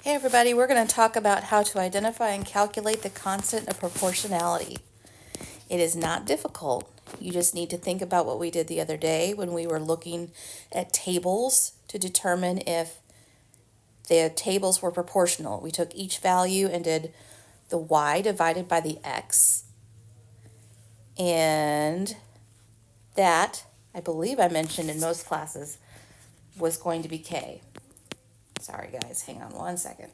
Hey everybody, we're going to talk about how to identify and calculate the constant of proportionality. It is not difficult. You just need to think about what we did the other day when we were looking at tables to determine if the tables were proportional. We took each value and did the y divided by the x, and that, I believe I mentioned in most classes, was going to be k. Sorry guys, hang on one second.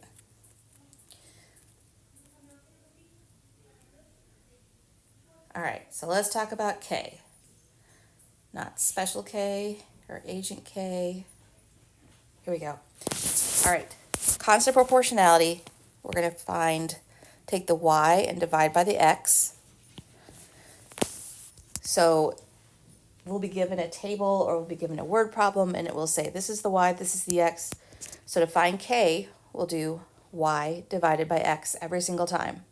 All right, so let's talk about K. Not special K or agent K. Here we go. All right, constant proportionality. We're going to take the y and divide by the x. So we'll be given a table or we'll be given a word problem and it will say this is the y, this is the x. So to find K, we'll do y divided by x every single time.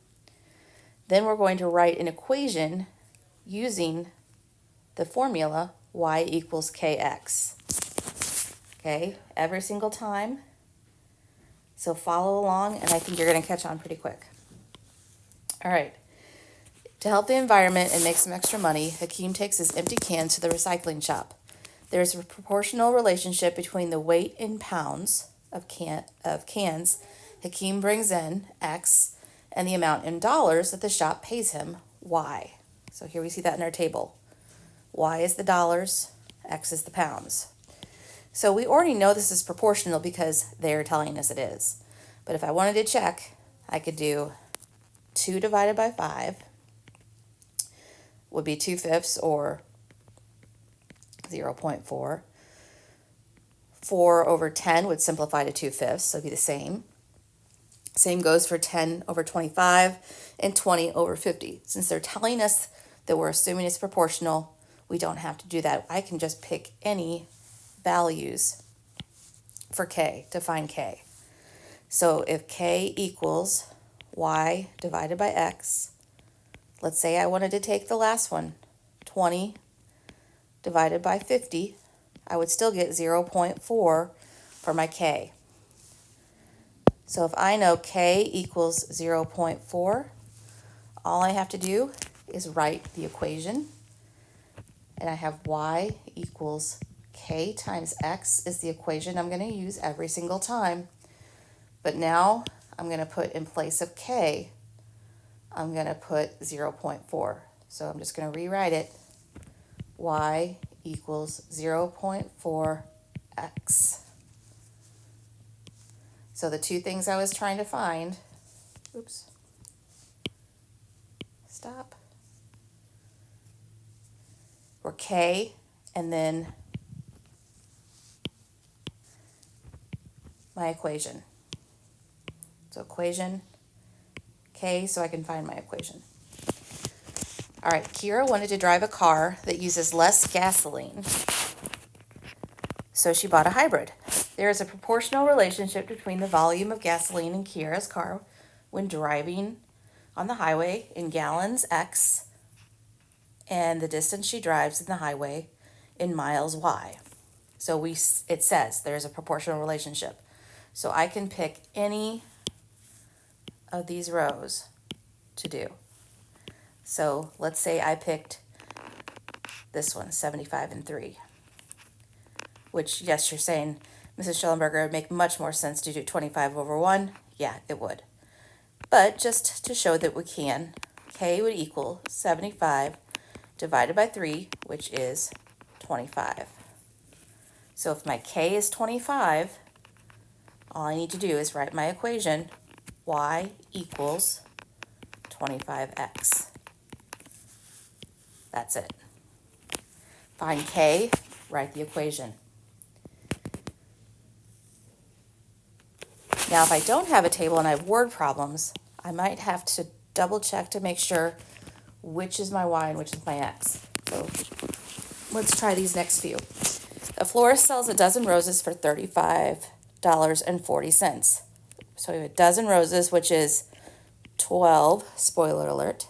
Then we're going to write an equation using the formula y equals kx. Okay, every single time. So follow along, and I think you're going to catch on pretty quick. All right. To help the environment and make some extra money, Hakeem takes his empty cans to the recycling shop. There's a proportional relationship between the weight in pounds of cans Hakeem brings in, X, and the amount in dollars that the shop pays him, Y. So here we see that in our table. Y is the dollars, X is the pounds. So we already know this is proportional because they're telling us it is. But if I wanted to check, I could do 2 divided by 5 would be 2/5 or 0.4. 4 over 10 would simplify to 2/5, so it'd be the same. Same goes for 10 over 25 and 20 over 50. Since they're telling us that we're assuming it's proportional, we don't have to do that. I can just pick any values for K to find K. So if K equals y divided by x, let's say I wanted to take the last one, 20 divided by 50, I would still get 0.4 for my K. So if I know K equals 0.4, all I have to do is write the equation, and I have y equals K times X is the equation I'm going to use every single time. But now I'm going to put in place of K, I'm going to put 0.4. So I'm just going to rewrite it. Y equals 0.4 X. So the two things I was trying to find, were K and then my equation. So equation, K, so I can find my equation. All right, Kira wanted to drive a car that uses less gasoline, so she bought a hybrid. There is a proportional relationship between the volume of gasoline in Kira's car when driving on the highway in gallons X and the distance she drives in the highway in miles Y. So it says there's a proportional relationship. So I can pick any of these rows to do. So let's say I picked this one, 75 and 3, which, yes, you're saying, Mrs. Schellenberger, it would make much more sense to do 25 over 1. Yeah, it would. But just to show that we can, K would equal 75 divided by 3, which is 25. So if my K is 25, all I need to do is write my equation, y equals 25x. That's it. Find K, write the equation. Now, if I don't have a table and I have word problems, I might have to double check to make sure which is my y and which is my x. So let's try these next few. A florist sells a dozen roses for $35.40. So we have a dozen roses, which is 12, spoiler alert.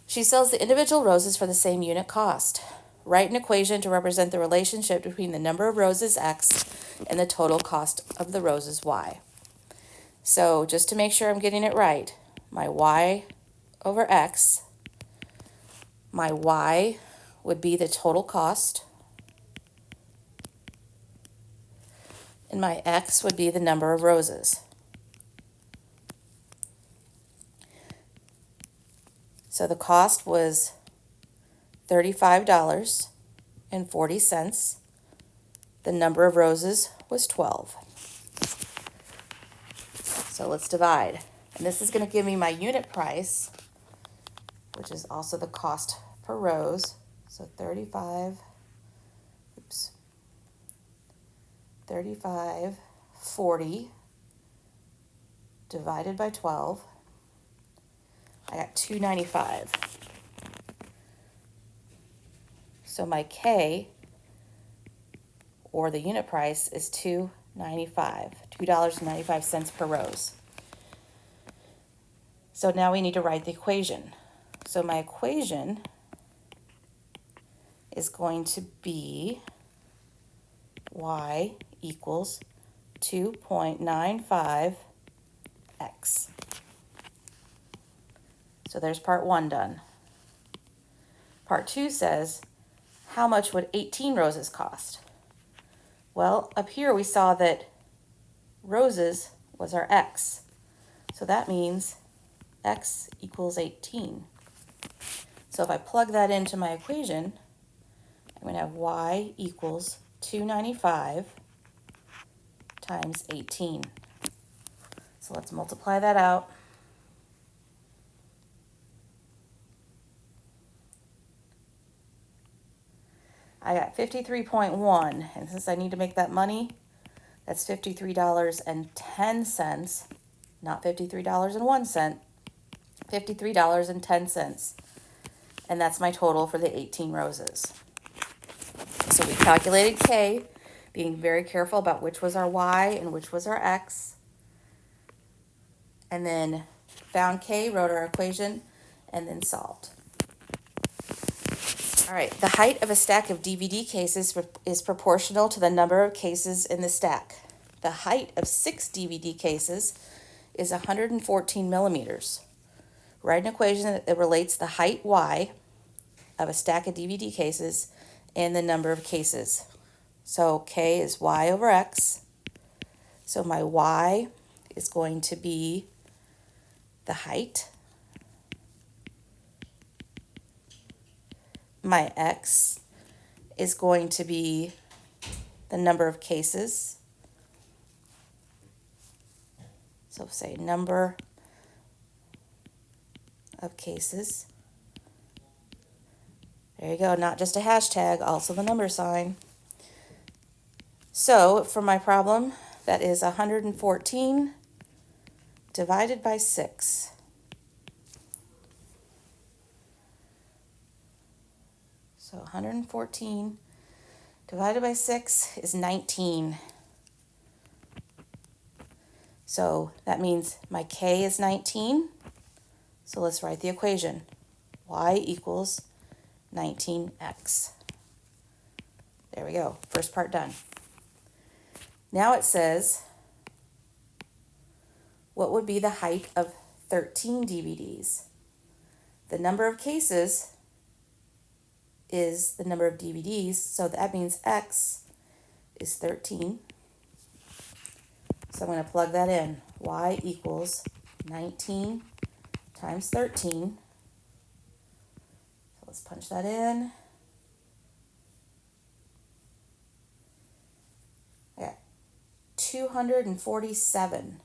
She sells the individual roses for the same unit cost. Write an equation to represent the relationship between the number of roses, x, and the total cost of the roses, y. So just to make sure I'm getting it right, my y over x, my y would be the total cost, and my x would be the number of roses. So the cost was $35.40. The number of roses was 12. So let's divide. And this is going to give me my unit price, which is also the cost per rose. So 35.40 divided by 12. I got $2.95. So my K, or the unit price, is $2.95 per rose. So now we need to write the equation. So my equation is going to be y equals 2.95x. So there's part 1 done. Part 2 says, how much would 18 roses cost? Well, up here we saw that roses was our x. So that means x equals 18. So if I plug that into my equation, I'm going to have y equals 295 times 18. So let's multiply that out. I got 53.1, and since I need to make that money, that's $53.10, not $53.01, $53.10. And that's my total for the 18 roses. So we calculated K, being very careful about which was our Y and which was our X. And then found K, wrote our equation, and then solved. All right, the height of a stack of DVD cases is proportional to the number of cases in the stack. The height of 6 DVD cases is 114 millimeters. Write an equation that relates the height Y of a stack of DVD cases and the number of cases. So K is Y over X. So my Y is going to be the height. My X is going to be the number of cases. So say number of cases. There you go, not just a hashtag, also the number sign. So for my problem, that is 114 divided by 6. So 114 divided by 6 is 19. So that means my K is 19. So let's write the equation. Y equals 19x. There we go. First part done. Now it says, what would be the height of 13 DVDs? The number of cases is the number of DVDs, so that means X is 13. So I'm going to plug that in. Y equals 19 times 13. So let's punch that in. I got 247.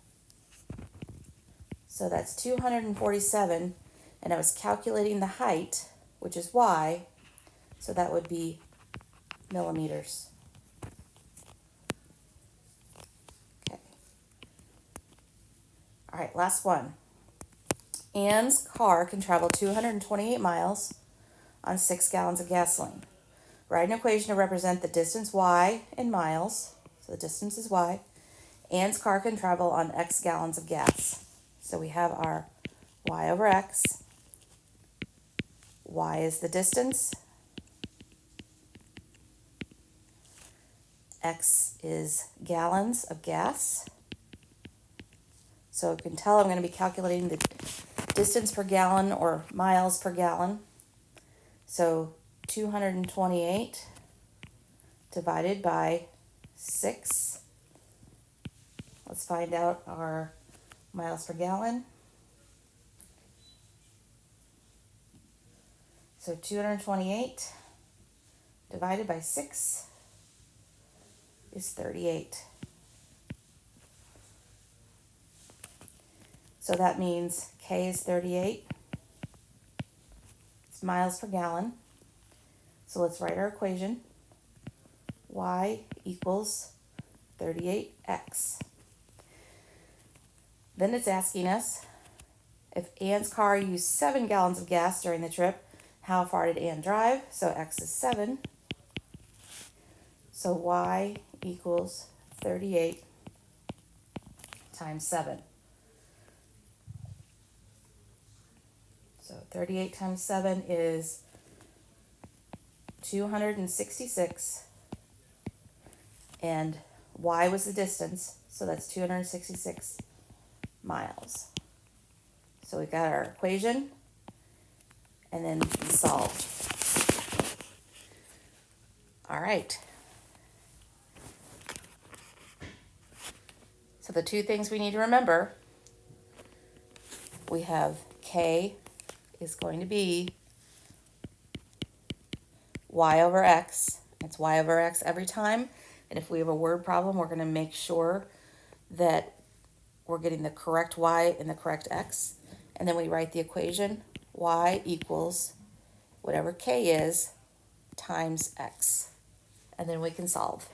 So that's 247, and I was calculating the height, which is Y, so that would be millimeters. Okay. All right, last one. Anne's car can travel 228 miles on 6 gallons of gasoline. Write an equation to represent the distance Y in miles. So the distance is Y. Anne's car can travel on X gallons of gas. So we have our Y over X. Y is the distance. X is gallons of gas. So you can tell I'm going to be calculating the distance per gallon or miles per gallon. So 228 divided by 6. Let's find out our miles per gallon. So 228 divided by 6 is 38. So that means K is 38. It's miles per gallon. So let's write our equation. Y equals 38x. Then it's asking us if Anne's car used 7 gallons of gas during the trip, how far did Anne drive? So x is 7. So y equals 38 times 7. So 38 times 7 is 266. And y was the distance, so that's 266 miles. So we got our equation, and then we solve. All right. So the two things we need to remember, we have K is going to be y over x. It's y over x every time. And if we have a word problem, we're going to make sure that we're getting the correct y and the correct x. And then we write the equation, y equals whatever K is times x. And then we can solve.